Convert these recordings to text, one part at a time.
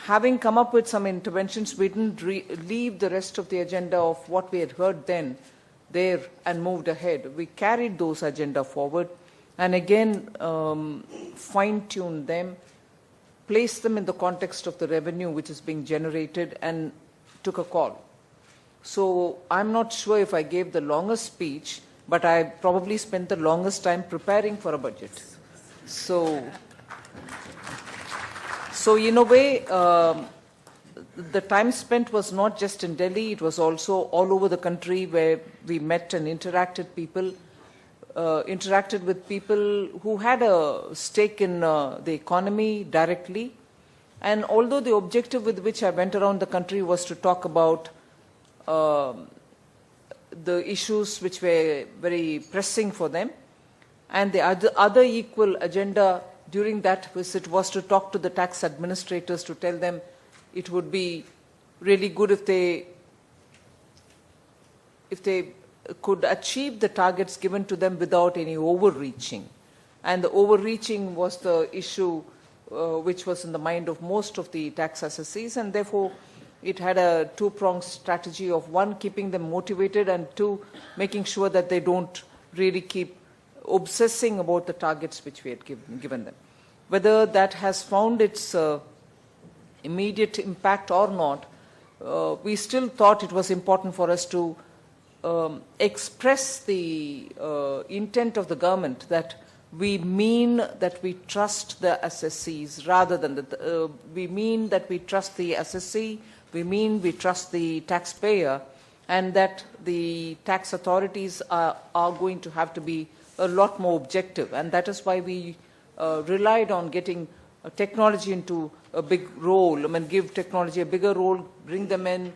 having come up with some interventions, we didn't leave the rest of the agenda of what we had heard then there and moved ahead. We carried those agenda forward and again fine-tuned them, placed them in the context of the revenue which is being generated and took a call. So I'm not sure if I gave the longest speech, but I probably spent the longest time preparing for a budget. So in a way, the time spent was not just in Delhi, it was also all over the country where we met and interacted with people who had a stake in the economy directly. And although the objective with which I went around the country was to talk about the issues which were very pressing for them, and the other equal agenda during that visit was to talk to the tax administrators to tell them it would be really good if they could achieve the targets given to them without any overreaching. And the overreaching was the issue which was in the mind of most of the tax assessees, and therefore it had a two-pronged strategy of one, keeping them motivated, and two, making sure that they don't really keep obsessing about the targets which we had given them. Whether that has found its immediate impact or not, we still thought it was important for us to express the intent of the government that we mean that we trust the assessees rather than we mean that we trust the assessee, we mean we trust the taxpayer, and that the tax authorities are going to have to be a lot more objective. And that is why we relied on getting technology into a big role. I mean, give technology a bigger role, bring them in,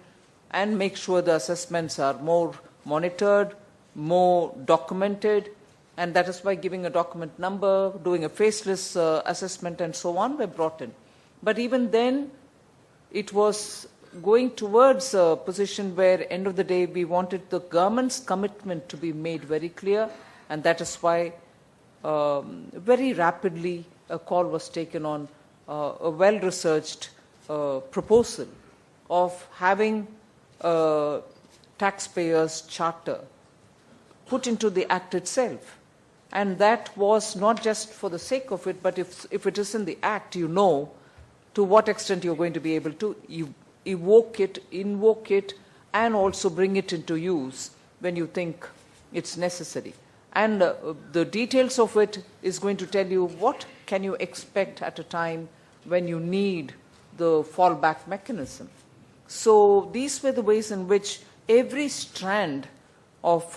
and make sure the assessments are more monitored, more documented, and that is why giving a document number, doing a faceless assessment and so on were brought in. But even then, it was going towards a position where, end of the day, we wanted the government's commitment to be made very clear, and that is why very rapidly a call was taken on a well-researched proposal of having a taxpayers' charter put into the Act itself. And that was not just for the sake of it, but if it is in the Act, you know to what extent you're going to be able to evoke it, invoke it, and also bring it into use when you think it's necessary. And the details of it is going to tell you what can you expect at a time when you need the fallback mechanism. So these were the ways in which every strand of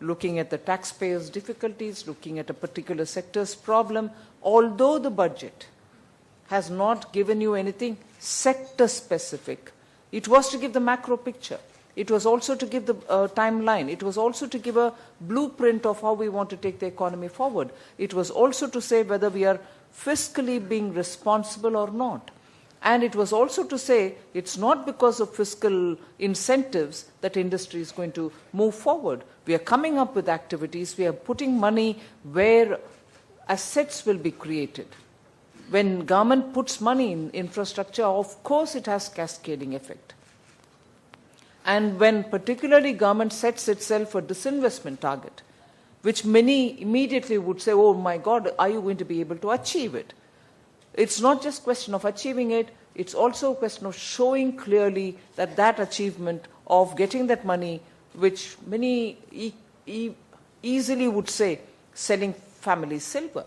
looking at the taxpayers' difficulties, looking at a particular sector's problem, although the budget has not given you anything sector-specific, it was to give the macro picture. It was also to give the timeline. It was also to give a blueprint of how we want to take the economy forward. It was also to say whether we are fiscally being responsible or not. And it was also to say it's not because of fiscal incentives that industry is going to move forward. We are coming up with activities. We are putting money where assets will be created. When government puts money in infrastructure, of course it has cascading effect. And when particularly government sets itself a disinvestment target, which many immediately would say, oh my God, are you going to be able to achieve it? It's not just a question of achieving it, it's also a question of showing clearly that that achievement of getting that money, which many easily would say, selling family silver.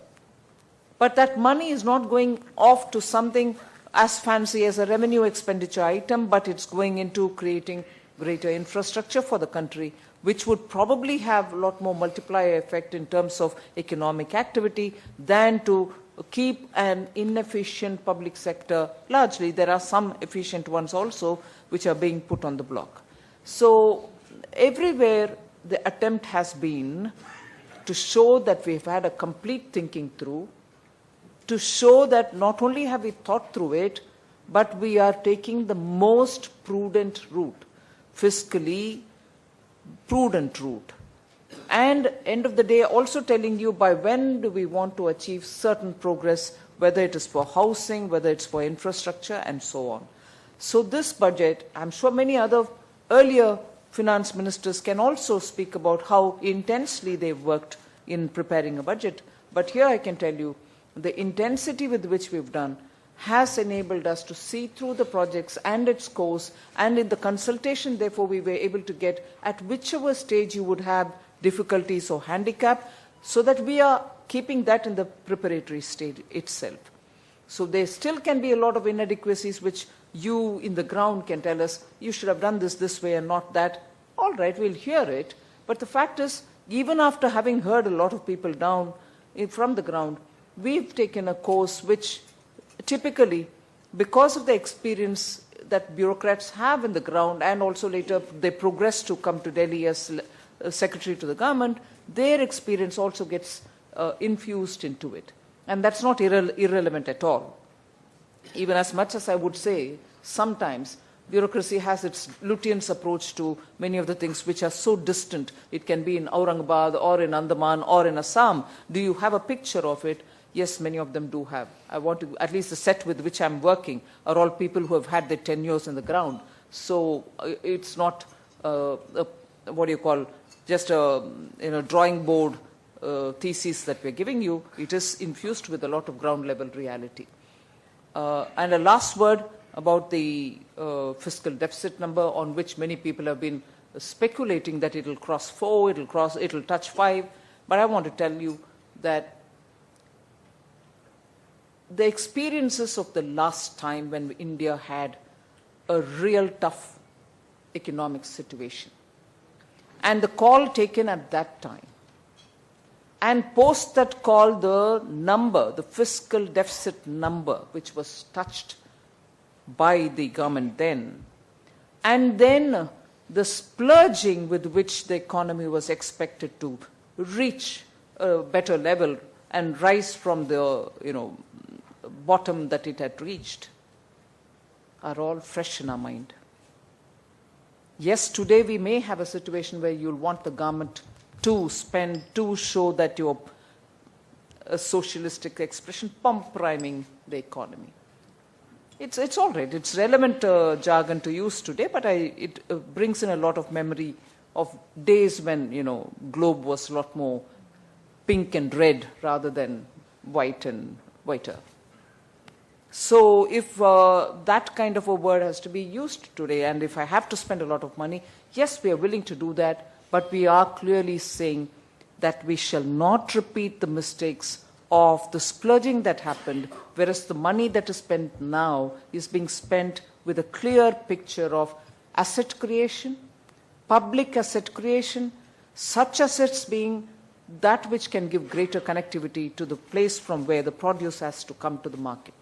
But that money is not going off to something as fancy as a revenue expenditure item, but it's going into creating greater infrastructure for the country, which would probably have a lot more multiplier effect in terms of economic activity than to keep an inefficient public sector. Largely, there are some efficient ones also which are being put on the block. So everywhere the attempt has been to show that we've had a complete thinking through, to show that not only have we thought through it, but we are taking the most prudent route, fiscally prudent route. And end of the day, also telling you by when do we want to achieve certain progress whether it is for housing, whether it's for infrastructure, and so on. So this budget, I'm sure many other earlier finance ministers can also speak about how intensely they've worked in preparing a budget. But here I can tell you, the intensity with which we've done has enabled us to see through the projects and its course, and in the consultation, therefore, we were able to get at whichever stage you would have difficulties or handicap, so that we are keeping that in the preparatory stage itself. So there still can be a lot of inadequacies which you in the ground can tell us, you should have done this way and not that. All right, we'll hear it. But the fact is, even after having heard a lot of people down from the ground, we've taken a course which typically, because of the experience that bureaucrats have in the ground, and also later they progress to come to Delhi as secretary to the government, their experience also gets infused into it. And that's not irrelevant at all. Even as much as I would say, sometimes bureaucracy has its Lutyens approach to many of the things which are so distant. It can be in Aurangabad or in Andaman or in Assam. Do you have a picture of it? Yes, many of them do have. I want to, at least the set with which I'm working are all people who have had their tenures in the ground. So it's not, what do you call, just a drawing board thesis that we're giving you. It is infused with a lot of ground level reality. And a last word about the fiscal deficit number, on which many people have been speculating that it'll cross 4, it'll touch 5. But I want to tell you that the experiences of the last time when India had a real tough economic situation, and the call taken at that time, and post that call, the fiscal deficit number, which was touched by the government then, and then the splurging with which the economy was expected to reach a better level and rise from the bottom that it had reached, are all fresh in our mind. Yes, today we may have a situation where you'll want the government to spend, to show that you're a socialistic expression, pump priming the economy. It's all right. It's relevant jargon to use today, but it brings in a lot of memory of days when, globe was a lot more pink and red rather than white and whiter. So if that kind of a word has to be used today, and if I have to spend a lot of money, yes, we are willing to do that, but we are clearly saying that we shall not repeat the mistakes of the splurging that happened, whereas the money that is spent now is being spent with a clear picture of asset creation, public asset creation, such assets being that which can give greater connectivity to the place from where the produce has to come to the market.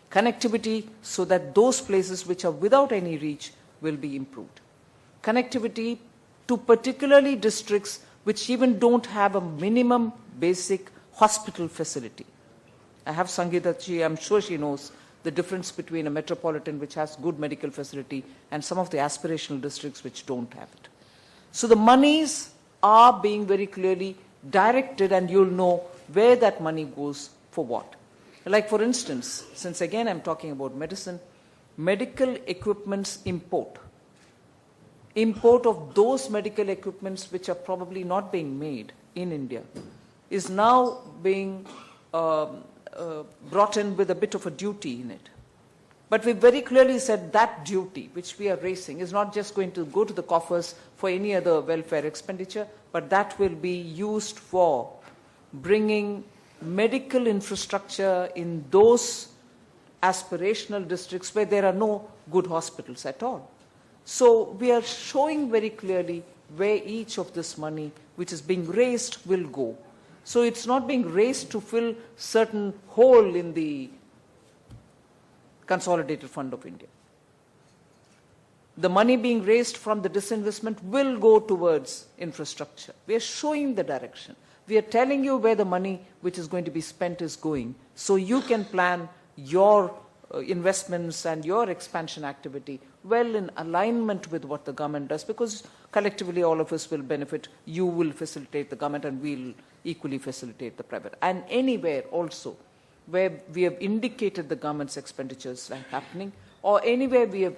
Connectivity so that those places which are without any reach will be improved. Connectivity to particularly districts which even don't have a minimum basic hospital facility. I have Sangeeta ji, I'm sure she knows the difference between a metropolitan which has good medical facility and some of the aspirational districts which don't have it. So the monies are being very clearly directed, and you'll know where that money goes for what. Like, for instance, since again I'm talking about medicine, medical equipments import of those medical equipments which are probably not being made in India is now being brought in with a bit of a duty in it. But we very clearly said that duty which we are raising is not just going to go to the coffers for any other welfare expenditure, but that will be used for bringing medical infrastructure in those aspirational districts where there are no good hospitals at all. So we are showing very clearly where each of this money which is being raised will go. So it's not being raised to fill certain hole in the Consolidated Fund of India. The money being raised from the disinvestment will go towards infrastructure. We are showing the direction. We are telling you where the money which is going to be spent is going, so you can plan your investments and your expansion activity well in alignment with what the government does, because collectively all of us will benefit. You will facilitate the government and we'll equally facilitate the private. And anywhere also where we have indicated the government's expenditures are happening, or anywhere we have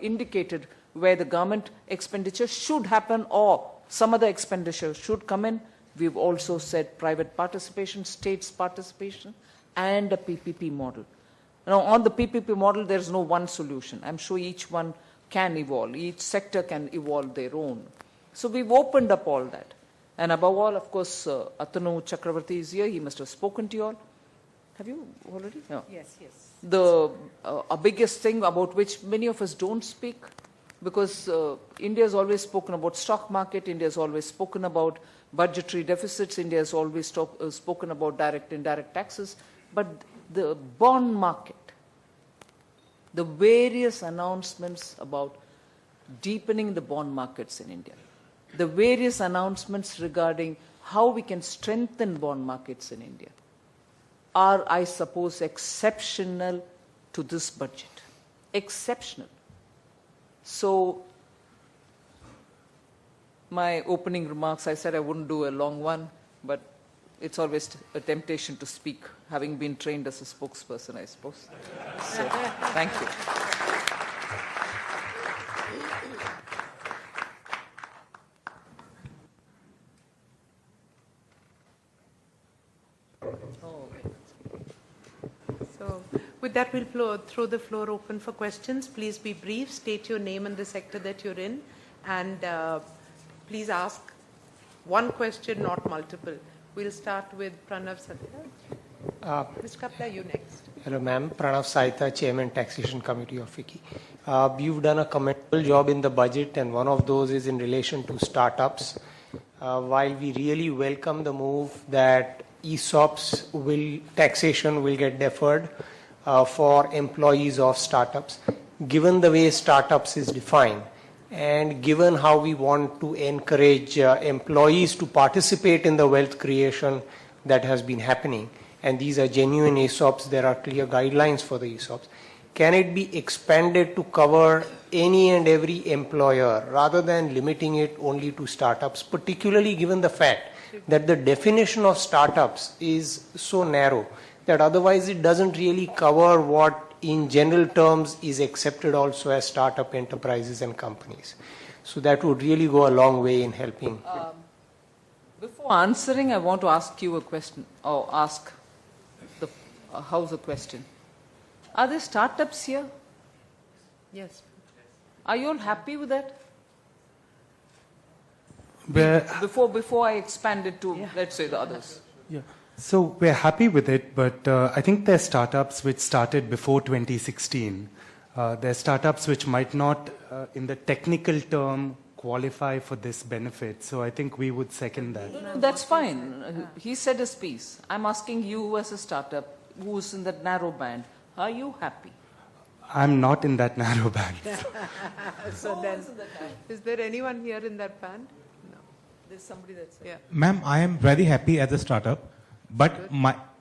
indicated where the government expenditure should happen or some other expenditure should come in, we've also said private participation, states participation, and a PPP model. Now, on the PPP model, there's no one solution. I'm sure each one can evolve. Each sector can evolve their own. So we've opened up all that. And above all, of course, Atanu Chakravarti is here. He must have spoken to you all. Have you already? No. Yes, yes. The biggest thing about which many of us don't speak, because India has always spoken about stock market, India has always spoken about budgetary deficits, India has always spoken about direct and indirect taxes, but the bond market, the various announcements about deepening the bond markets in India, the various announcements regarding how we can strengthen bond markets in India are, I suppose, exceptional to this budget. Exceptional. So, my opening remarks, I said I wouldn't do a long one, but it's always a temptation to speak, having been trained as a spokesperson, I suppose. So, thank you. So, with that, we'll throw the floor open for questions. Please be brief, state your name and the sector that you're in, and please ask one question, not multiple. We'll start with Pranav Sathya. Mr. Kapla, you next. Hello, ma'am. Pranav Saitha, Chairman, Taxation Committee of FICCI. You've done a commendable job in the budget, and one of those is in relation to startups. While we really welcome the move that ESOPs taxation will get deferred for employees of startups, given the way startups is defined, and given how we want to encourage employees to participate in the wealth creation that has been happening, and these are genuine ESOPs, there are clear guidelines for the ESOPs, can it be expanded to cover any and every employer rather than limiting it only to startups, particularly given the fact that the definition of startups is so narrow that otherwise it doesn't really cover what in general terms is accepted also as startup enterprises and companies. So that would really go a long way in helping. Before answering, I want to ask you a question, or ask the House a question. Are there startups here? Yes. Are you all happy with that? Before I expand it to, let's say, the others. Yeah. So we're happy with it, but I think there are startups which started before 2016. There are startups which might not, in the technical term, qualify for this benefit. So I think we would second that. No, that's fine. He said his piece. I'm asking you as a startup who's in that narrow band. Are you happy? I'm not in that narrow band. So then, is there anyone here in that band? No. There's somebody that's... Yeah. Ma'am, I am very happy as a startup, but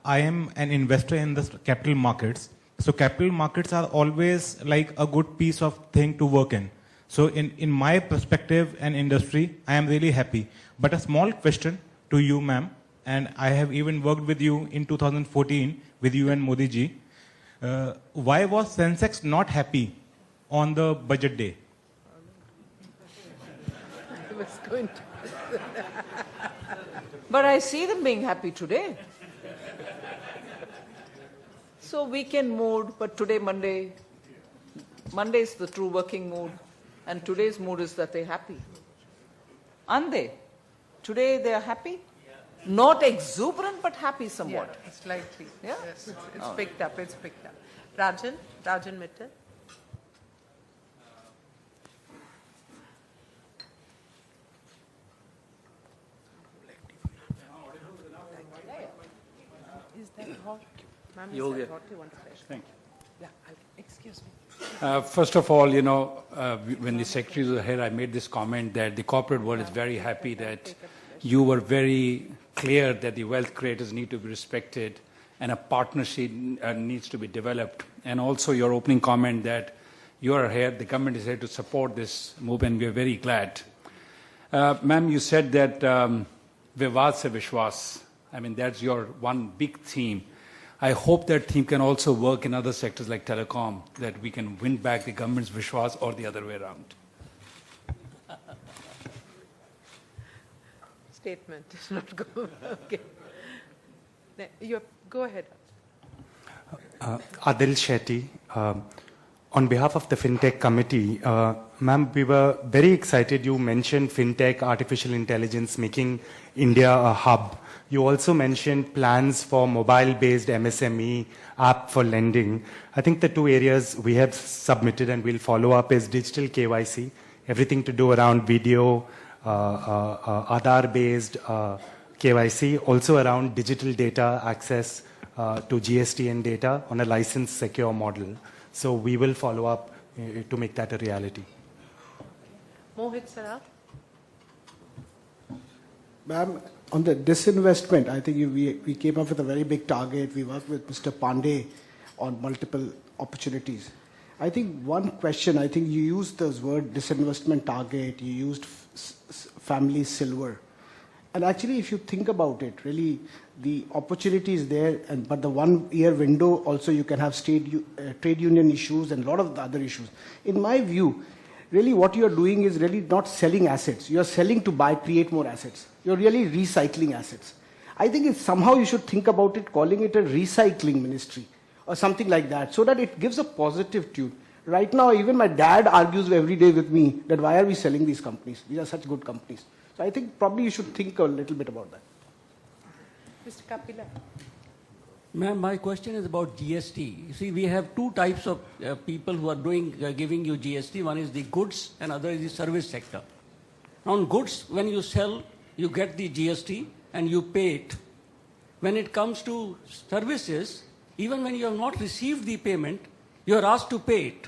I am an investor in the capital markets. So capital markets are always like a good piece of thing to work in. So in my perspective and industry, I am really happy. But a small question to you, ma'am, and I have even worked with you in 2014 with you and Modi ji. Why was Sensex not happy on the budget day? I was going to. But I see them being happy today. So weekend mood, but today Monday is the true working mood, and today's mood is that they're happy. Aren't they? Today they are happy? Not exuberant, but happy somewhat. Yeah, slightly. Yeah? Yes, it's picked up, it's picked up. Rajan Mittal. Is that hot? Ma'am, is that hot? You want to flash? Thank Yeah, you. excuse me. First of all, when the secretaries were here, I made this comment that the corporate world is very happy that you were very clear that the wealth creators need to be respected and a partnership needs to be developed. And also your opening comment that you are here, the government is here to support this move, and we are very glad. Ma'am, you said that Vivad se Vishwas. I mean, that's your one big theme. I hope that theme can also work in other sectors like telecom, that we can win back the government's vishwas or the other way around. Statement is not good. Okay. Go ahead. Adil Shetty. On behalf of the FinTech Committee, ma'am, we were very excited. You mentioned FinTech, artificial intelligence, making India a hub. You also mentioned plans for mobile-based MSME app for lending. I think the two areas we have submitted and we'll follow up is digital KYC, everything to do around video, Aadhaar-based KYC, also around digital data access to GSTN data on a licensed secure model. So we will follow up to make that a reality. Mohit Saraf. Ma'am, on the disinvestment, I think we came up with a very big target. We worked with Mr. Pandey on multiple opportunities. I think one question, I think you used the word disinvestment target, you used family silver. And actually, if you think about it, really, the opportunity is there, but the 1 year window also you can have trade union issues and a lot of the other issues. In my view, really what you are doing is really not selling assets. You are selling to create more assets. You're really recycling assets. I think somehow you should think about it, calling it a recycling ministry or something like that, so that it gives a positive tune. Right now, even my dad argues every day with me that why are we selling these companies? These are such good companies. So I think probably you should think a little bit about that. Mr. Kapila. Ma'am, my question is about GST. You see, we have two types of people who are giving you GST. One is the goods and other is the service sector. On goods, when you sell, you get the GST and you pay it. When it comes to services, even when you have not received the payment, you are asked to pay it,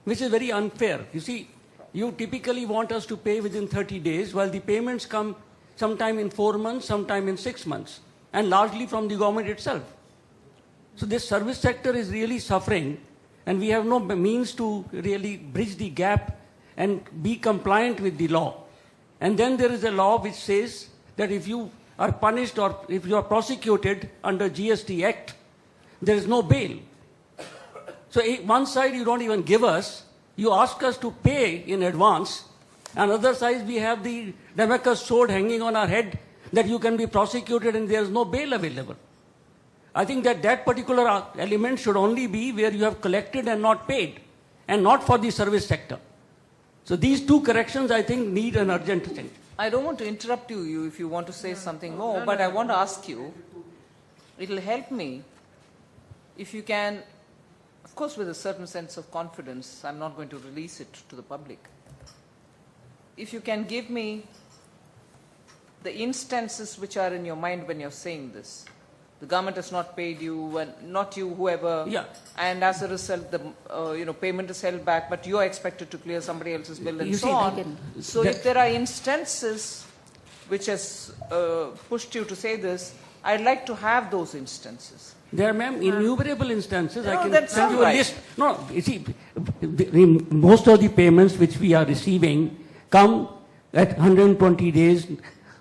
which is very unfair. You see, you typically want us to pay within 30 days, while the payments come sometime in 4 months, sometime in 6 months, and largely from the government itself. So this service sector is really suffering, and we have no means to really bridge the gap and be compliant with the law. And then there is a law which says that if you are punished or if you are prosecuted under GST Act, there is no bail. So one side you don't even give us, you ask us to pay in advance, and other side we have the Damascus sword hanging on our head that you can be prosecuted and there is no bail available. I think that particular element should only be where you have collected and not paid, and not for the service sector. So these two corrections, I think, need an urgent change. I don't want to interrupt you if you want to say something more, but I want to ask you, it will help me if you can, of course with a certain sense of confidence, I'm not going to release it to the public. If you can give me the instances which are in your mind when you're saying this. The government has not paid you, and not you, whoever, Yeah. and as a result, the payment is held back, but you are expected to clear somebody else's bill and You so see, on. So if there are instances which has pushed you to say this, I'd like to have those instances. There are, ma'am, innumerable instances. No, I can that's send all you a right. list. No, you see, most of the payments which we are receiving come at 120 days,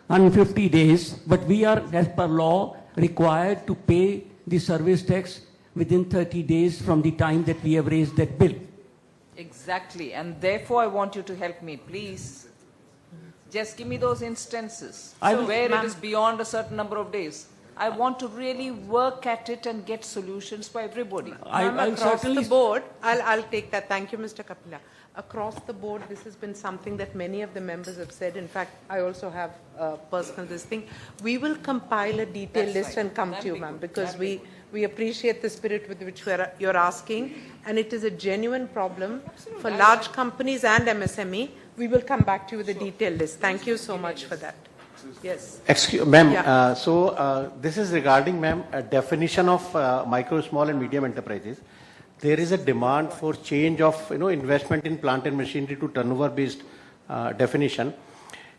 150 days, but we are, as per law, required to pay the service tax within 30 days from the time that we have raised that bill. Exactly, and therefore I want you to help me, please. Just give me those instances. I So will, where it ma'am. is beyond a certain number of days. I want to really work at it and get solutions for everybody. Ma'am, I'll across certainly the board, I'll take that. Thank you, Mr. Kapila. Across the board, this has been something that many of the members have said. In fact, I also have personal this thing. We will compile a detailed That's list right. and come That'd to you, be ma'am, good. because That'd be we appreciate the spirit with which you're asking, and it is a genuine problem for large companies and MSME. We will come back to you with a detailed list. Thank you so much for that. Yes. Excuse, ma'am, Yeah. this is regarding, ma'am, a definition of micro, small and medium enterprises. There is a demand for change of, investment in plant and machinery to turnover-based definition.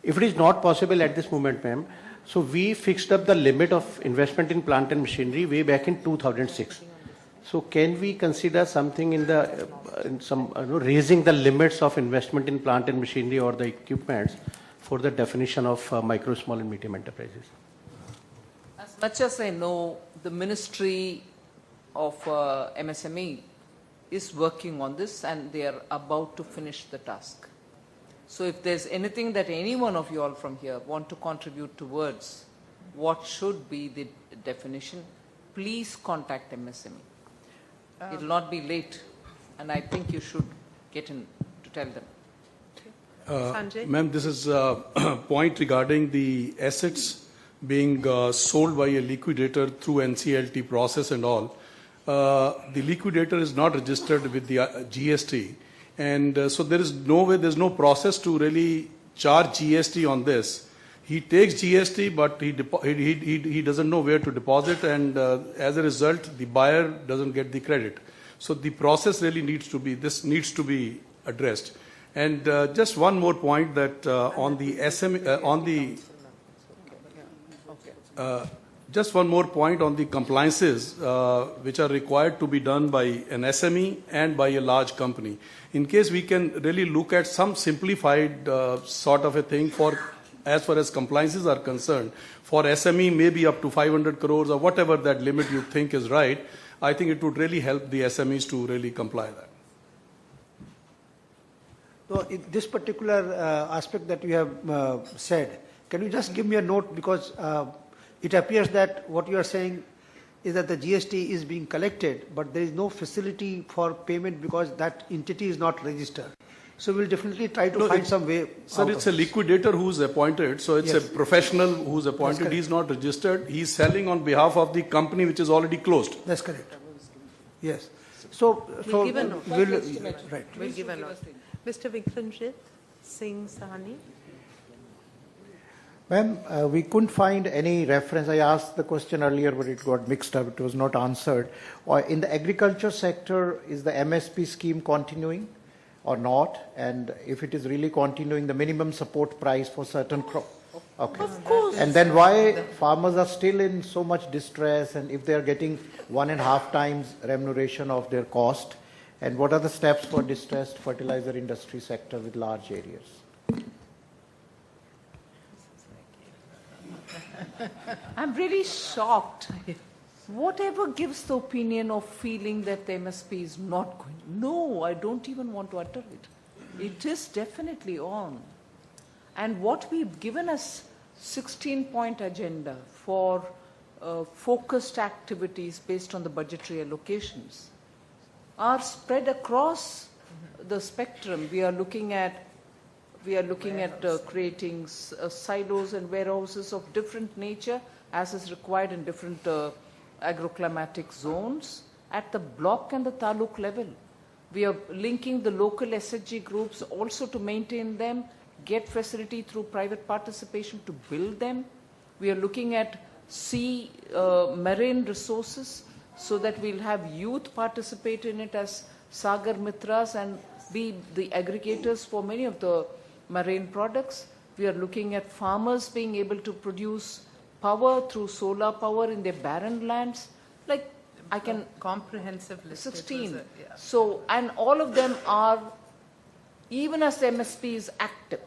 If it is not possible at this moment, ma'am, so we fixed up the limit of investment in plant and machinery way back in 2006. So can we consider something in raising the limits of investment in plant and machinery or the equipments for the definition of micro, small and medium enterprises? As much as I know, the ministry of MSME is working on this, and they are about to finish the task. So if there's anything that any one of you all from here want to contribute towards what should be the definition, please contact MSME. It will not be late, and I think you should get in to tell them. Sanjay? Ma'am, this is a point regarding the assets being sold by a liquidator through NCLT process and all. The liquidator is not registered with the GST, and so there is no way, there's no process to really charge GST on this. He takes GST, but he doesn't know where to deposit, and as a result, the buyer doesn't get the credit. So the process really needs to be addressed. And just one more point that on the just one more point on the compliances which are required to be done by an SME and by a large company. In case we can really look at some simplified sort of a thing for as far as compliances are concerned, for SME maybe up to 500 crores or whatever that limit you think is right, I think it would really help the SMEs to really comply that. So this particular aspect that you have said, can you just give me a note, because it appears that what you are saying is that the GST is being collected, but there is no facility for payment because that entity is not registered. So we'll definitely try to find some way. Sir, it's a liquidator who's appointed, so it's a professional who's appointed. He's not registered. He's selling on behalf of the company which is already closed. That's correct. Yes. So We'll give a note. right. We'll give a note. Mr. Vikramjit Singh Sahani. Ma'am, we couldn't find any reference. I asked the question earlier, but it got mixed up. It was not answered. In the agriculture sector, is the MSP scheme continuing or not? And if it is really continuing, the minimum support price for certain crops. Okay. Of course. And then why farmers are still in so much distress, and if they are getting 1.5 times remuneration of their cost, and what are the steps for distressed fertilizer industry sector with large areas? I'm really shocked. Whatever gives the opinion of feeling that the MSP is not going? No, I don't even want to utter it. It is definitely on. And what we've given us 16-point agenda for focused activities based on the budgetary allocations are spread across the spectrum. We are looking at creating silos and warehouses of different nature as is required in different agroclimatic zones at the block and the taluk level. We are linking the local SHG groups also to maintain them, get facility through private participation to build them. We are looking at sea marine resources so that we'll have youth participate in it as Sagar Mitras and be the aggregators for many of the marine products. We are looking at farmers being able to produce power through solar power in their barren lands. Like I can comprehensive list. 16. Yeah. So, and all of them are, even as the MSP is active,